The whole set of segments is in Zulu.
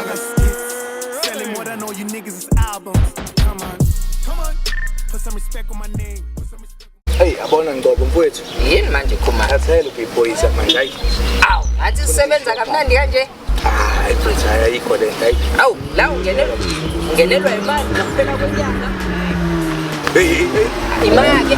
got skits, selling more than all you niggas is albums. Come on, put some respect on my name. Hey, abona Ngobo mfowethu. Yini manje khuma? Athela ukuyiphoyisa manje hayi. Awu, athi sisebenza kamnandi kanje. Hayi mfowethu ayikho le nto hayi. Awu, la ungenelwa imali kuphela kwenyanga. Hey. Imali.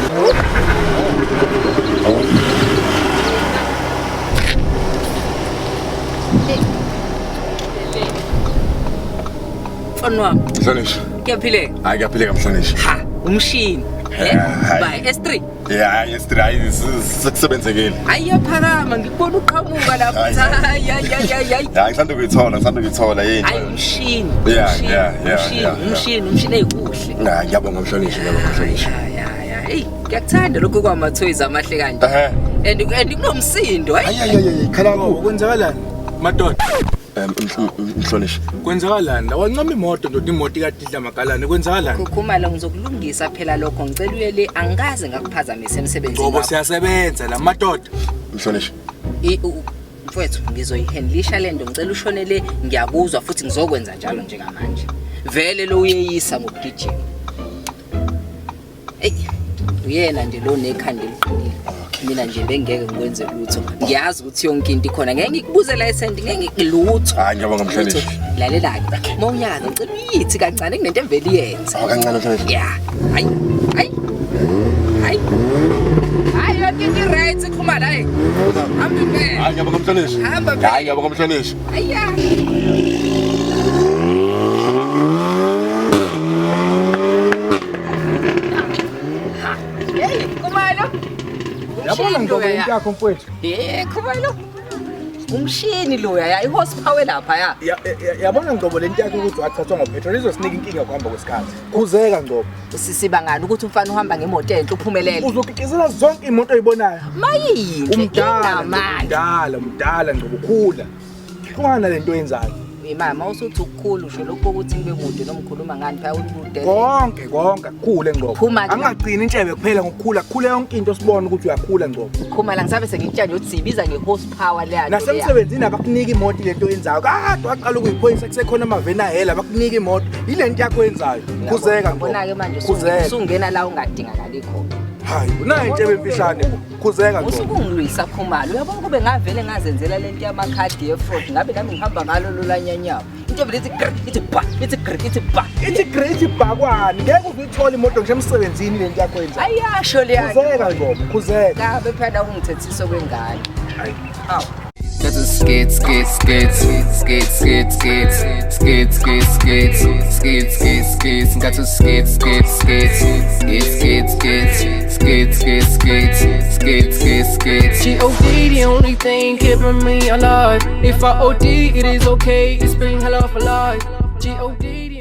Mfana wami. Mhlonishwa. Kuyaphileka? Hayi kuyaphileka mhlonishwa. Ha, umshini. By S3. Yeah, S3 sisebenzekile. Ayiyaphakama ngikubona uqhamuka lapha. Hayi. Ya ngisanda kuyithola yini. Hayi umshini. Umshini eyikuhle. Hayi ngiyabonga mhlonishwa, Ya. Hey, ngiyakuthanda lokho kwamathoyiz amahle kanje. And kunomsindo. Hayi khala Kwenzakalani? Madoda. mhlonishwa. Kwenzakalani? Wancama imoto ndoda imoto ikadidla magalane kwenzakalani? Kukhumala ngizokulungisa phela lokho ngicela uyele angikaze ngakuphazamisa emsebenzini. Ngoba siyasebenza la madoda. Mhlonishwa. Mfowethu ngizoyihandlisha lento ngicela ushonele ngiyakuzwa futhi ngizokwenza njalo njengamanje. Vele lo uyeyisa ngokugijima. Hey, uyena nje lo nekhanda eliqinile. Mina nje bengeke ngikwenze lutho. Ngiyazi ukuthi yonke into ikhona. Ngeke ngikubuze license, ngeke ngikilutho. Hayi ngiyabonga mhlonishwa. Lalela-ke. Mawunyaka ngicela uyithi kancane kunento evele iyenza. Kancane mhlonishwa. Yeah. Hayi. Hayi yonke into right Khumala hayi. Hamba impela. Hayi ngiyabonga mhlonishwa. Hayi ngiyabonga mhlonishwa. Ayya. Hey, Khumalo. Yabona Ngobo into yakho mfowethu. Khumalo. Umshini loya i-horsepower lapha ya. Yabona Ngobo lento yakho ukuthi wathathwa ngopetrol izosinika inkinga kuhamba kwesikhathi. Khuzeka Ngobo. Sisiba ngani ukuthi umfana uhamba ngemoto enhle uphumelele. Uzokikizela zonke imoto oyibonayo. Mayini Umdala Ngobo khula. Hlukana lento oyenzayo. Mama usuthi ukukhulu usho lokho ukuthi ngibe kude nomkhuluma ngani phaya ubude. Konke kukhule Ngobo. Angagcini intshebe kuphela ngokukhula yonke into sibone ukuthi uyakhula Ngobo. Khumala ngisabe sengikutshela ukuthi sibiza nge-horsepower leyo. Nasemsebenzini abakunika imoto lento oyenzayo. Kade waqala ukuyiphoyisa kusekhona amaveni ahela bakunika imoto. Yilento yakho oyenzayo. Khuzeka Ngobo. Ubona ke manje usungena la ungadingakali khona. Hayi, unayo intshebe emfishane. Khuzeka Ngobo. Usukungilwisa Khumalo. Uyabona kube ngavele ngazenzela lento yamakhadi ye-fraud. Ngabe nami ngihamba ngalo lolanyanyawo. Into vele ithi bhakwani ngeke uzuyithola imoto nje emsebenzini lento yakho yenzayo. Ayasho leya. Khuzeka Ngobo, khuzeka. Ngabe phela ungithethiso kwengane. Hayi. Aw. That's a skits. Got to skits. G.O.D. the only thing keeping me alive. If I O.D. it is okay. It's been hell of a life. G.O.D.